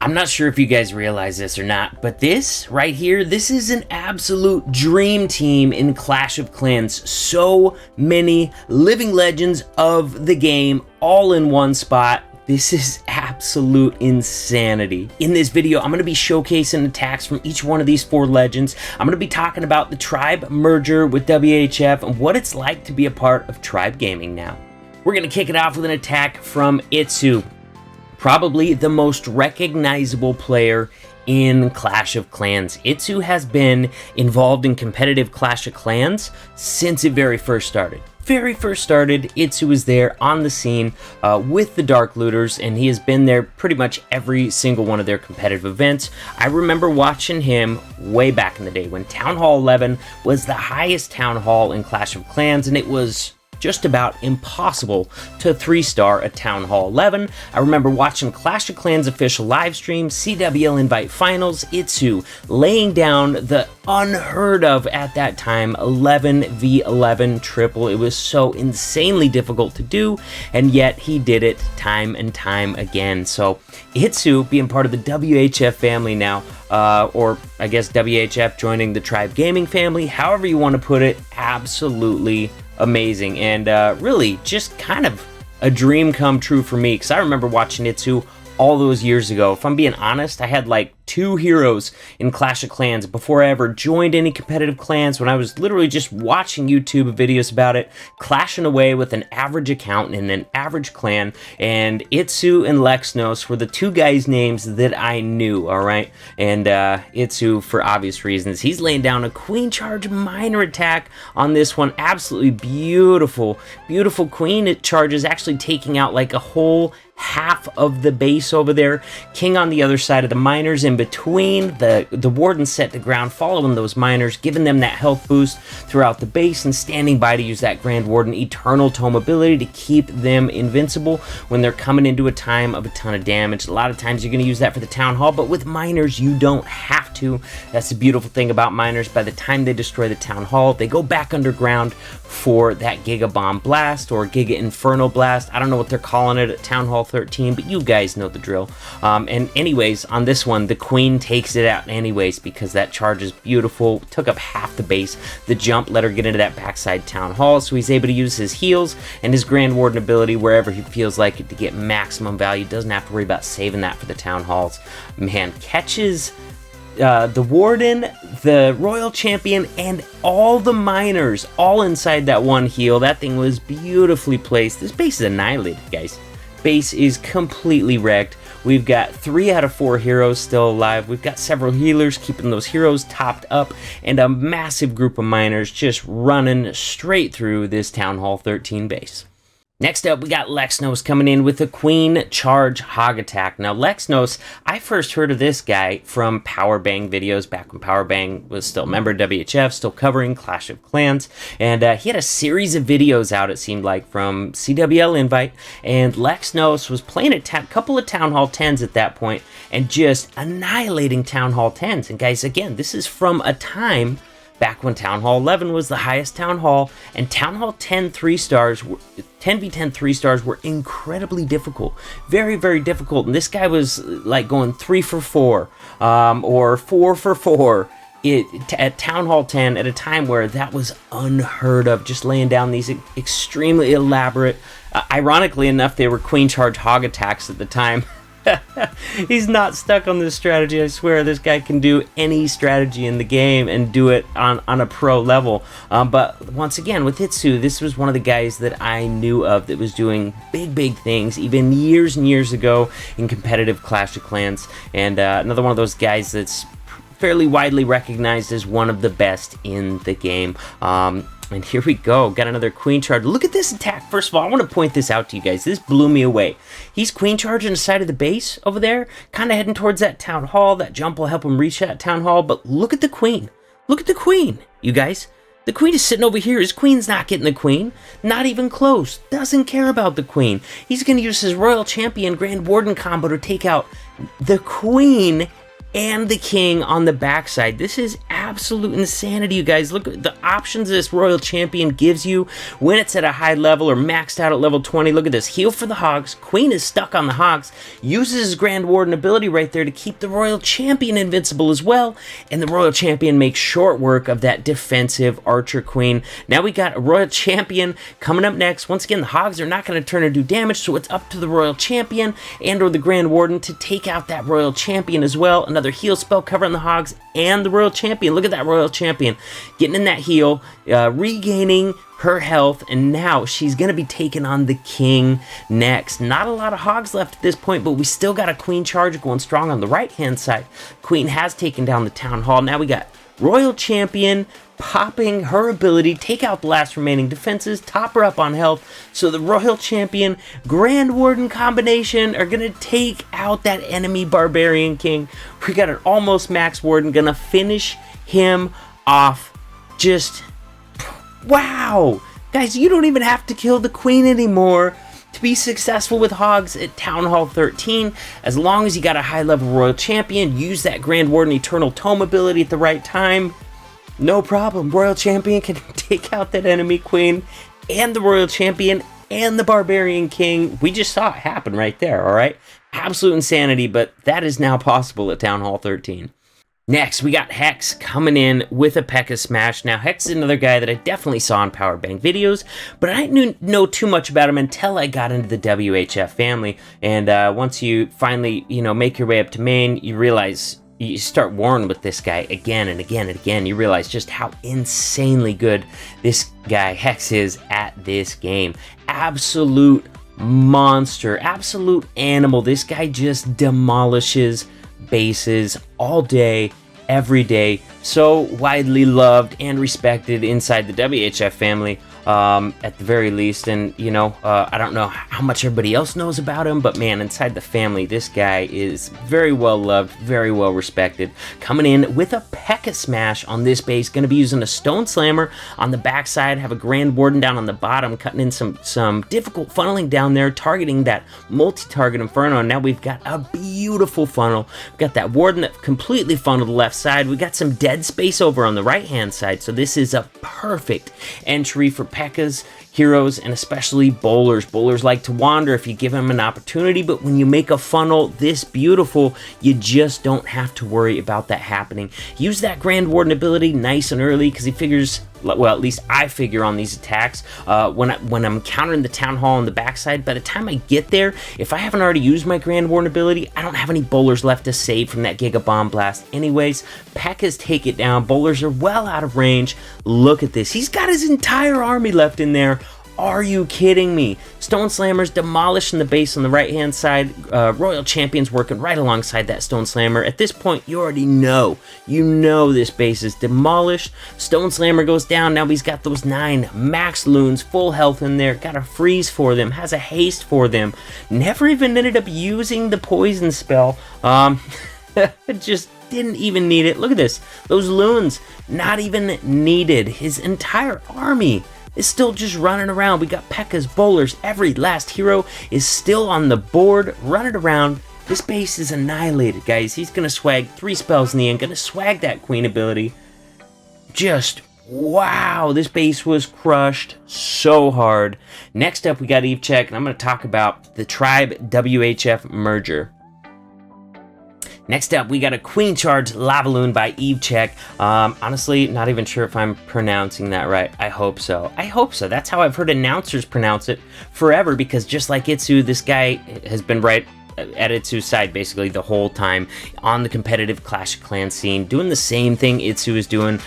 I'm not sure if you guys realize this or not, but this right here, this is an absolute dream team in Clash of Clans. So many living legends of the game all in one spot. This is absolute insanity. In this video, I'm going to be showcasing attacks from each one of these 4 legends. I'm going to be talking about the Tribe merger with WHF and what it's like to be a part of Tribe Gaming now. We're going to kick it off with an attack from Itzu. Probably the most recognizable player in Clash of Clans. Itzu has been involved in competitive Clash of Clans since it very first started. Itzu was there on the scene with the Dark Looters, and he has been there pretty much every single one of their competitive events. I remember watching him way back in the day when Town Hall 11 was the highest Town Hall in Clash of Clans, and it was just about impossible to 3-star a Town Hall 11. I remember watching Clash of Clans official live stream, CWL Invite Finals, Itzu laying down the unheard of at that time 11v11 triple. It was so insanely difficult to do, and yet he did it time and time again. So Itzu being part of the WHF family now, or I guess WHF joining the Tribe Gaming family, however you want to put it, absolutely amazing, and really just kind of a dream come true for me, because I remember watching Itzu all those years ago. If I'm being honest, I had like 2 heroes in Clash of Clans before I ever joined any competitive clans, when I was literally just watching YouTube videos about it, clashing away with an average account in an average clan, and Itzu and Lexnos were the 2 guys' names that I knew, alright? And Itzu, for obvious reasons, he's laying down a Queen Charge Miner attack on this one. Absolutely beautiful, beautiful Queen charges, actually taking out like a whole half of the base over there. King on the other side of the miners in between, the warden set to ground, following those miners, giving them that health boost throughout the base, and standing by to use that Grand Warden Eternal Tome ability to keep them invincible when they're coming into a time of a ton of damage. A lot of times you're going to use that for the Town Hall, but with miners you don't have to. That's the beautiful thing about miners. By the time they destroy the Town Hall, they go back underground for that Giga Bomb Blast or Giga Inferno Blast. I don't know what they're calling it at Town Hall 13, but you guys know the drill. And anyways, on this one, the Queen takes it out anyways, because that charge is beautiful. Took up half the base. The jump let her get into that backside Town Hall, so he's able to use his heals and his Grand Warden ability wherever he feels like it to get maximum value. Doesn't have to worry about saving that for the Town Halls. Man, catches the Warden, the Royal Champion, and all the miners all inside that one heal. That thing was beautifully placed. This base is annihilated, guys. Base is completely wrecked. We've got 3 out of 4 heroes still alive. We've got several healers keeping those heroes topped up, and a massive group of miners just running straight through this Town Hall 13 base. Next up, we got Lexnos coming in with the Queen Charged Hog attack. Now, Lexnos, I first heard of this guy from Powerbang videos, back when Powerbang was still a member of WHF, still covering Clash of Clans, and he had a series of videos out, it seemed like, from CWL Invite, and Lexnos was playing a couple of Town Hall 10s at that point, and just annihilating Town Hall 10s. And guys, again, this is from a time back when Town Hall 11 was the highest Town Hall, and Town Hall 10 3-stars, 10v10 3-stars were incredibly difficult. Very, very difficult. And this guy was like going 3 for 4, or 4 for 4 at Town Hall 10 at a time where that was unheard of, just laying down these extremely elaborate, ironically enough, they were Queen Charge Hog attacks at the time. He's not stuck on this strategy. I swear this guy can do any strategy in the game and do it on a pro level. But once again, with Itzu, this was one of the guys that I knew of that was doing big things even years and years ago in competitive Clash of Clans. And another one of those guys that's fairly widely recognized as one of the best in the game. And here we go, got another Queen Charge. Look at this attack. First of all, I want to point this out to you guys. This blew me away. He's Queen Charging the side of the base over there, kind of heading towards that Town Hall. That jump will help him reach that Town Hall, but look at the Queen. Look at the Queen, you guys. The Queen is sitting over here. His Queen's not getting the Queen. Not even close. Doesn't care about the Queen. He's going to use his Royal Champion Grand Warden combo to take out the Queen and the King on the backside. This is absolutely absolute insanity, you guys. Look at the options this Royal Champion gives you when it's at a high level or maxed out at level 20. Look at this. Heal for the Hogs. Queen is stuck on the Hogs. Uses his Grand Warden ability right there to keep the Royal Champion invincible as well. And the Royal Champion makes short work of that defensive Archer Queen. Now we got a Royal Champion coming up next. Once again, the Hogs are not going to turn or do damage, so it's up to the Royal Champion and or the Grand Warden to take out that Royal Champion as well. Another heal spell covering the Hogs and the Royal Champion. Look at that Royal Champion getting in that heal, regaining her health, and now she's going to be taking on the King next. Not a lot of Hogs left at this point, but we still got a Queen charge going strong on the right-hand side. Queen has taken down the Town Hall. Now we got Royal Champion popping her ability, take out the last remaining defenses, top her up on health, so the Royal Champion Grand Warden combination are gonna take out that enemy Barbarian King. We got an almost max Warden, gonna finish him off. Just wow, guys, you don't even have to kill the Queen anymore to be successful with Hogs at Town Hall 13. As long as you got a high level Royal Champion, use that Grand Warden Eternal Tome ability at the right time, no problem. Royal Champion can take out that enemy Queen and the Royal Champion and the Barbarian King. We just saw it happen right there, all right? Absolute insanity, but that is now possible at Town Hall 13. Next, we got Hex coming in with a Pekka Smash. Now, Hex is another guy that I definitely saw in Power Bank videos, but I didn't know too much about him until I got into the WHF family. And once you finally, make your way up to main, you realize you start warring with this guy again and again and again. You realize just how insanely good this guy Hex is at this game. Absolute monster, absolute animal. This guy just demolishes bases all day, every day. So widely loved and respected inside the WHF family, at the very least. And I don't know how much everybody else knows about him, but man, inside the family, this guy is very well loved, very well respected. Coming in with a Pekka Smash on this base, going to be using a Stone Slammer on the backside, have a Grand Warden down on the bottom, cutting in some difficult funneling down there, targeting that multi-target Inferno. And now we've got a beautiful funnel. We've got that Warden that completely funneled the left side. We got some dead space over on the right-hand side, so this is a perfect entry for Pekka's heroes, and especially bowlers. Bowlers like to wander if you give them an opportunity, but when you make a funnel this beautiful, you just don't have to worry about that happening. Use that Grand Warden ability nice and early, because he figures, well, at least I figure on these attacks, when I'm countering the Town Hall on the backside, by the time I get there, if I haven't already used my Grand Warden ability, I don't have any bowlers left to save from that Giga Bomb Blast anyways. Pekka's take it down. Bowlers are well out of range. Look at this. He's got his entire army left in there. Are you kidding me? Stone Slammers demolishing the base on the right-hand side. Royal Champion's working right alongside that Stone Slammer. At this point, you already know. You know this base is demolished. Stone Slammer goes down. Now he's got those 9 max loons, full health in there. Got a freeze for them. Has a haste for them. Never even ended up using the poison spell. Just didn't even need it. Look at this. Those loons, not even needed. His entire army is still just running around. We got Pekka's bowlers. Every last hero is still on the board, running around. This base is annihilated, guys. He's going to swag 3 spells in the end. Going to swag that Queen ability. Just, wow. This base was crushed so hard. Next up, we got Eve Cech, and I'm going to talk about the Tribe WHF Merger. Next up, we got a Queen Charge Lava Loon by Eve Cech. Honestly, not even sure if I'm pronouncing that right. I hope so. I hope so. That's how I've heard announcers pronounce it forever, because just like Itzu, this guy has been right at Itzu's side basically the whole time on the competitive Clash of Clans scene, doing the same thing Itzu is doing,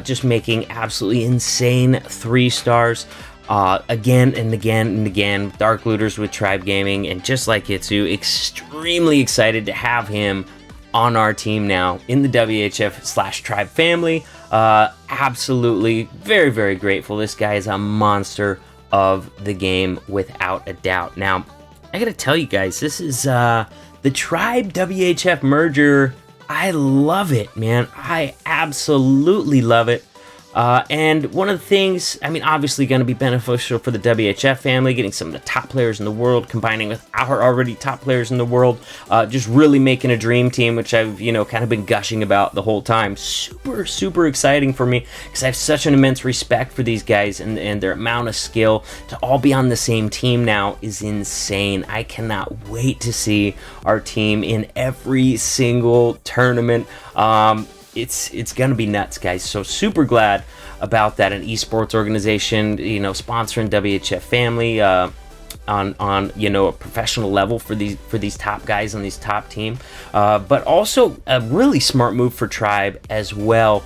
just making absolutely insane 3 stars. Again and again and again, Dark Looters with Tribe Gaming, and just like Itzu, extremely excited to have him on our team now in the WHF/Tribe family. Absolutely very, very grateful. This guy is a monster of the game without a doubt. Now, I gotta tell you guys, this is the Tribe WHF Merger. I love it, man. I absolutely love it. And one of the things, I mean, obviously going to be beneficial for the WHF family, getting some of the top players in the world, combining with our already top players in the world, just really making a dream team, which I've, you know, kind of been gushing about the whole time. Super, super exciting for me, because I have such an immense respect for these guys, and their amount of skill to all be on the same team now is insane. I cannot wait to see our team in every single tournament. It's gonna be nuts, guys. So super glad about that. An esports organization, you know, sponsoring WHF family on you know, a professional level for these top guys on these top team, but also a really smart move for Tribe as well,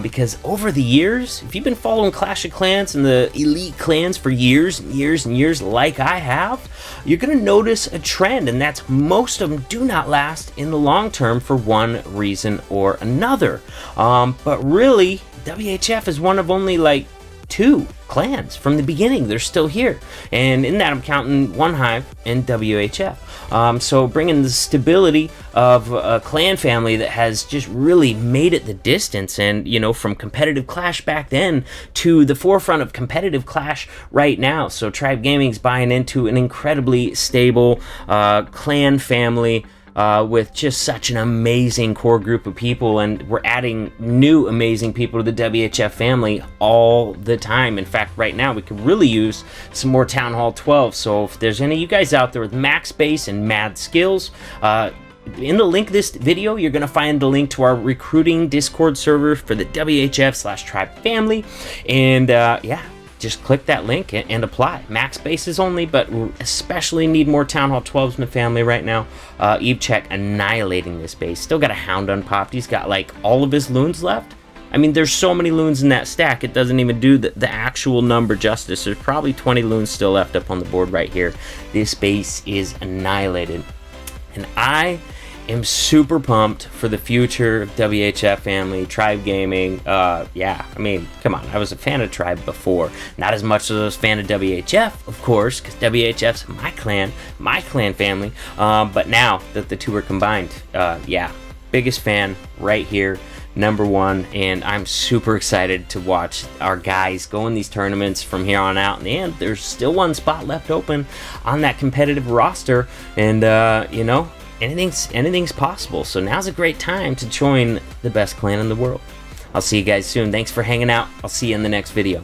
because over the years, if you've been following Clash of Clans and the elite clans for years and years and years like I have, you're gonna notice a trend, and that's most of them do not last in the long term for one reason or another. But really, WHF is one of only like 2 clans from the beginning. They're still here, and in that I'm counting One Hive and WHF. So bringing the stability of a clan family that has just really made it the distance, and you know, from competitive Clash back then to the forefront of competitive Clash right now. So Tribe Gaming's buying into an incredibly stable clan family, with just such an amazing core group of people, and we're adding new amazing people to the WHF family all the time. In fact, right now we could really use some more Town Hall 12, so if there's any of you guys out there with max base and mad skills, in the link of this video, you're going to find the link to our recruiting Discord server for the WHF/Tribe family, and yeah, just click that link and apply. Max bases only, but we especially need more Town Hall 12s in the family right now. Eve Cech annihilating this base. Still got a Hound unpopped. He's got like all of his loons left. I mean, there's so many loons in that stack, it doesn't even do the actual number justice. There's probably 20 loons still left up on the board right here. This base is annihilated. And I am super pumped for the future of WHF family, Tribe Gaming. Yeah, I mean, come on, I was a fan of Tribe before. Not as much as I was a fan of WHF, of course, because WHF's my clan family. But now that the two are combined, yeah, biggest fan right here, #1, and I'm super excited to watch our guys go in these tournaments from here on out. And there's still one spot left open on that competitive roster, and you know, anything's possible. So now's a great time to join the best clan in the world. I'll see you guys soon. Thanks for hanging out. I'll see you in the next video.